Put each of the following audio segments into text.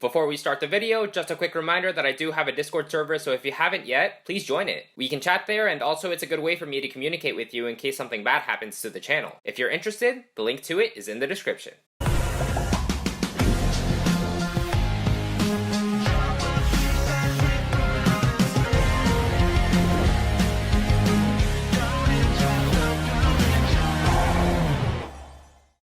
Before we start the video, just a quick reminder that I do have a Discord server, so if you haven't yet, please join it. We can chat there, and also it's a good way for me to communicate with you in case something bad happens to the channel. If you're interested, the link to it is in the description.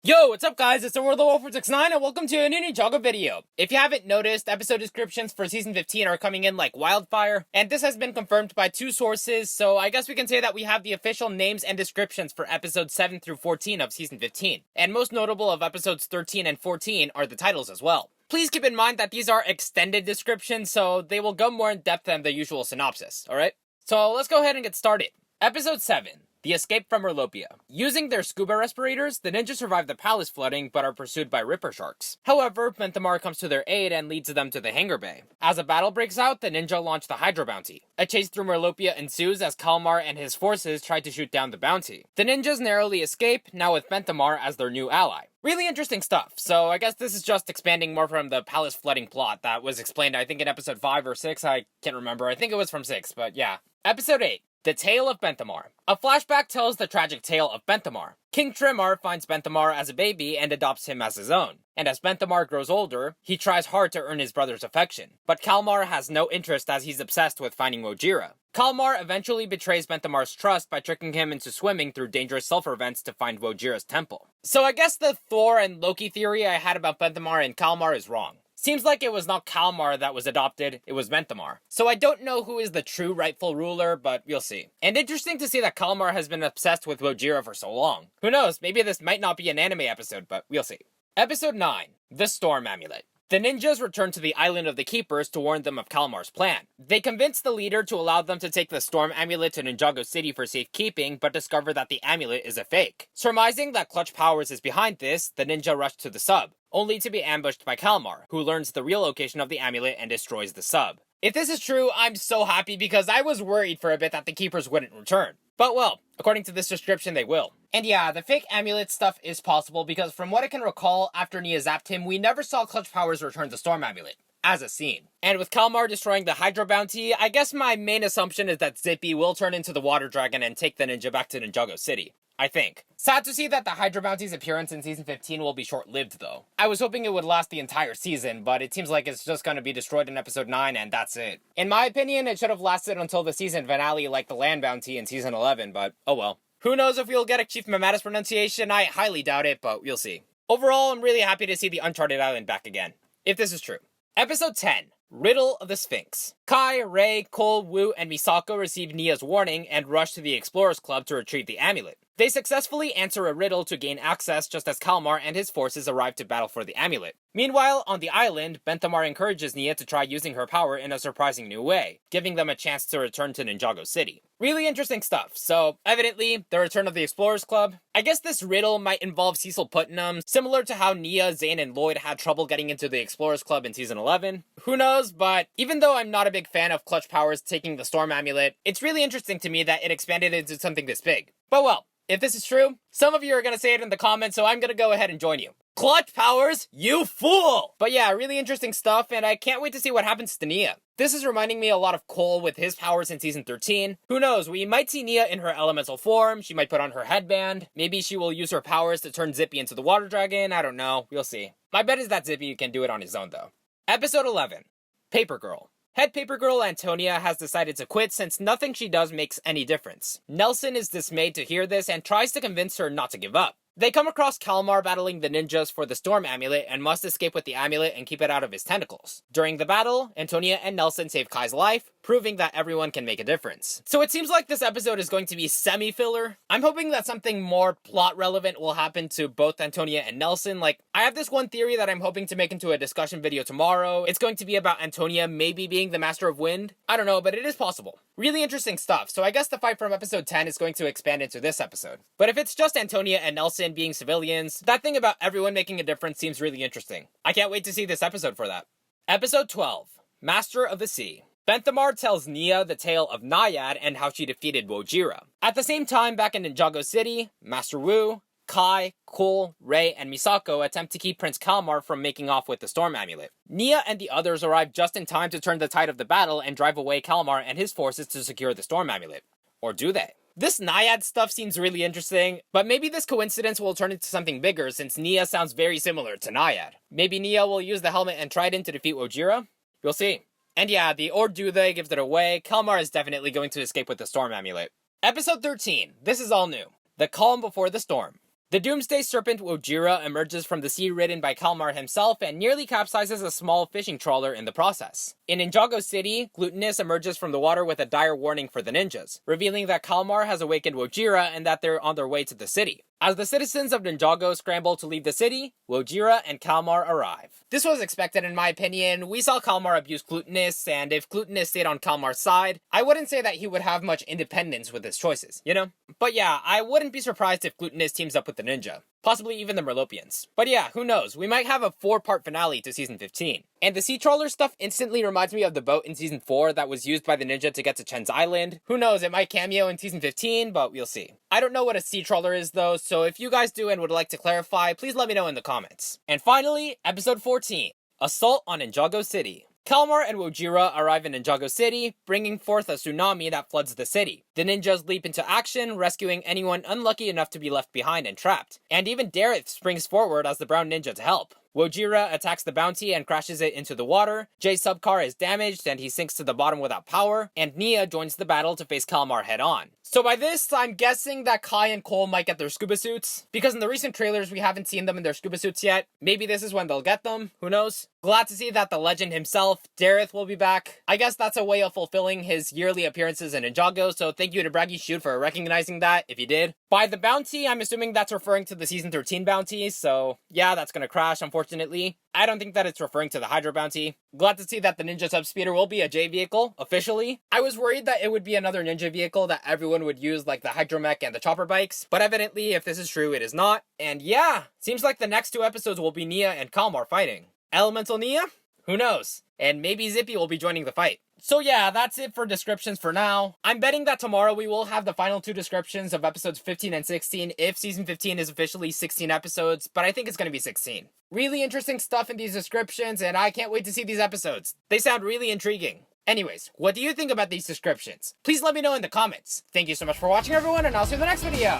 Yo, what's up guys, it's OverlordX and I, and welcome to a new Ninjago video. If you haven't noticed, episode descriptions for Season 15 are coming in like wildfire, and this has been confirmed by two sources, so I guess we can say that we have the official names and descriptions for episodes 7 through 14 of Season 15. And most notable of episodes 13 and 14 are the titles as well. Please keep in mind that these are extended descriptions, so they will go more in depth than the usual synopsis, alright? So let's go ahead and get started. Episode 7. The Escape from Erlopia. Using their scuba respirators, the ninjas survive the palace flooding but are pursued by ripper sharks. However, Benthamar comes to their aid and leads them to the hangar bay. As a battle breaks out, the ninja launch the Hydra bounty. A chase through Erlopia ensues as Kalmar and his forces try to shoot down the bounty. The ninjas narrowly escape, now with Benthamar as their new ally. Really interesting stuff, so I guess this is just expanding more from the palace flooding plot that was explained I think in episode 5 or 6, I can't remember, I think it was from 6, but yeah. Episode 8. The Tale of Benthamar. A flashback tells the tragic tale of Benthamar. King Tremar finds Benthamar as a baby and adopts him as his own. And as Benthamar grows older, he tries hard to earn his brother's affection. But Kalmar has no interest as he's obsessed with finding Wojira. Kalmar eventually betrays Benthamar's trust by tricking him into swimming through dangerous sulfur vents to find Wojira's temple. So I guess the Thor and Loki theory I had about Benthamar and Kalmar is wrong. Seems like it was not Kalmar that was adopted, it was Benthamar. So I don't know who is the true rightful ruler, but we'll see. And interesting to see that Kalmar has been obsessed with Wojira for so long. Who knows, maybe this might not be an anime episode, but we'll see. Episode 9. The Storm Amulet. The ninjas return to the island of the Keepers to warn them of Kalmar's plan. They convince the leader to allow them to take the Storm Amulet to Ninjago City for safekeeping, but discover that the amulet is a fake. Surmising that Clutch Powers is behind this, the ninja rush to the sub, only to be ambushed by Kalmar, who learns the real location of the amulet and destroys the sub. If this is true, I'm so happy because I was worried for a bit that the Keepers wouldn't return. But well, according to this description, they will. And yeah, the fake amulet stuff is possible because from what I can recall, after Nia zapped him, we never saw Clutch Powers return the Storm Amulet. As a scene. And with Kalmar destroying the Hydra bounty, I guess my main assumption is that Zippy will turn into the Water Dragon and take the ninja back to Ninjago City. I think. Sad to see that the Hydra Bounty's appearance in Season 15 will be short-lived though. I was hoping it would last the entire season, but it seems like it's just gonna be destroyed in Episode 9 and that's it. In my opinion, it should have lasted until the season finale like the Land Bounty in Season 11, but oh well. Who knows if we'll get a Chief Mamata's pronunciation? I highly doubt it, but we'll see. Overall, I'm really happy to see the Uncharted Island back again. If this is true. Episode 10. Riddle of the Sphinx. Kai, Rei, Cole, Wu, and Misako receive Nia's warning and rush to the Explorers Club to retrieve the amulet. They successfully answer a riddle to gain access just as Kalmar and his forces arrive to battle for the amulet. Meanwhile, on the island, Benthamar encourages Nia to try using her power in a surprising new way, giving them a chance to return to Ninjago City. Really interesting stuff, so evidently, the return of the Explorers Club. I guess this riddle might involve Cecil Putnam, similar to how Nia, Zane, and Lloyd had trouble getting into the Explorers Club in Season 11. Who knows, but even though I'm not a big fan of Clutch Powers taking the Storm Amulet, it's really interesting to me that it expanded into something this big. But well, if this is true, some of you are gonna say it in the comments, so I'm gonna go ahead and join you. Clutch Powers, you fool! But yeah, really interesting stuff, and I can't wait to see what happens to Nia. This is reminding me a lot of Cole with his powers in Season 13. Who knows, we might see Nia in her elemental form, she might put on her headband, maybe she will use her powers to turn Zippy into the Water Dragon, I don't know, we'll see. My bet is that Zippy can do it on his own though. Episode 11. Paper Girl. Head paper girl Antonia has decided to quit since nothing she does makes any difference. Nelson is dismayed to hear this and tries to convince her not to give up. They come across Kalmar battling the ninjas for the Storm Amulet and must escape with the amulet and keep it out of his tentacles. During the battle, Antonia and Nelson save Kai's life, proving that everyone can make a difference. So it seems like this episode is going to be semi-filler. I'm hoping that something more plot relevant will happen to both Antonia and Nelson. Like, I have this one theory that I'm hoping to make into a discussion video tomorrow. It's going to be about Antonia maybe being the Master of Wind. I don't know, but it is possible. Really interesting stuff, so I guess the fight from episode 10 is going to expand into this episode. But if it's just Antonia and Nelson being civilians, that thing about everyone making a difference seems really interesting. I can't wait to see this episode for that. Episode 12. Master of the Sea. Benthamar tells Nia the tale of Naiad and how she defeated Wojira. At the same time, back in Ninjago City, Master Wu, Kai, Cole, Rei, and Misako attempt to keep Prince Kalmar from making off with the Storm Amulet. Nia and the others arrive just in time to turn the tide of the battle and drive away Kalmar and his forces to secure the Storm Amulet. Or do they? This Naiad stuff seems really interesting, but maybe this coincidence will turn into something bigger since Nia sounds very similar to Naiad. Maybe Nia will use the helmet and trident to defeat Wojira? We'll see. And yeah, the or do they gives it away. Kalmar is definitely going to escape with the Storm Amulet. Episode 13. This is all new. The calm before the storm. The Doomsday Serpent Wojira emerges from the sea ridden by Kalmar himself and nearly capsizes a small fishing trawler in the process. In Ninjago City, Glutinous emerges from the water with a dire warning for the ninjas, revealing that Kalmar has awakened Wojira and that they're on their way to the city. As the citizens of Ninjago scramble to leave the city, Wojira and Kalmar arrive. This was expected in my opinion. We saw Kalmar abuse Glutinous, and if Glutinous stayed on Kalmar's side, I wouldn't say that he would have much independence with his choices, you know? But yeah, I wouldn't be surprised if Glutinous teams up with the ninja. Possibly even the Merlopians. But yeah, who knows, we might have a 4-part finale to Season 15. And the Sea Trawler stuff instantly reminds me of the boat in Season 4 that was used by the ninja to get to Chen's Island. Who knows, it might cameo in Season 15, but we'll see. I don't know what a Sea Trawler is though, so if you guys do and would like to clarify, please let me know in the comments. And finally, Episode 14, Assault on Ninjago City. Kalmar and Wojira arrive in Ninjago City, bringing forth a tsunami that floods the city. The ninjas leap into action, rescuing anyone unlucky enough to be left behind and trapped. And even Dareth springs forward as the brown ninja to help. Wojira attacks the bounty and crashes it into the water, Jay's subcar is damaged and he sinks to the bottom without power, and Nia joins the battle to face Kalmar head on. So by this, I'm guessing that Kai and Cole might get their scuba suits, because in the recent trailers we haven't seen them in their scuba suits yet. Maybe this is when they'll get them, who knows? Glad to see that the legend himself, Dareth, will be back. I guess that's a way of fulfilling his yearly appearances in Ninjago, so thank you to Braggy Shoot for recognizing that, if you did. By the bounty, I'm assuming that's referring to the Season 13 bounty, so yeah, that's gonna crash, unfortunately. I don't think that it's referring to the Hydra bounty. Glad to see that the Ninja Subspeeder will be a J vehicle, officially. I was worried that it would be another Ninja vehicle that everyone would use like the Hydromech and the Chopper bikes, but evidently, if this is true, it is not. And yeah, seems like the next 2 episodes will be Nia and Kalmar fighting. Elemental Nia? Who knows? And maybe Zippy will be joining the fight. So yeah, that's it for descriptions for now. I'm betting that tomorrow we will have the final 2 descriptions of episodes 15 and 16 if season 15 is officially 16 episodes, but I think it's going to be 16. Really interesting stuff in these descriptions, and I can't wait to see these episodes. They sound really intriguing. Anyways, what do you think about these descriptions? Please let me know in the comments. Thank you so much for watching everyone, and I'll see you in the next video.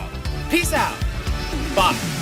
Peace out. Bye.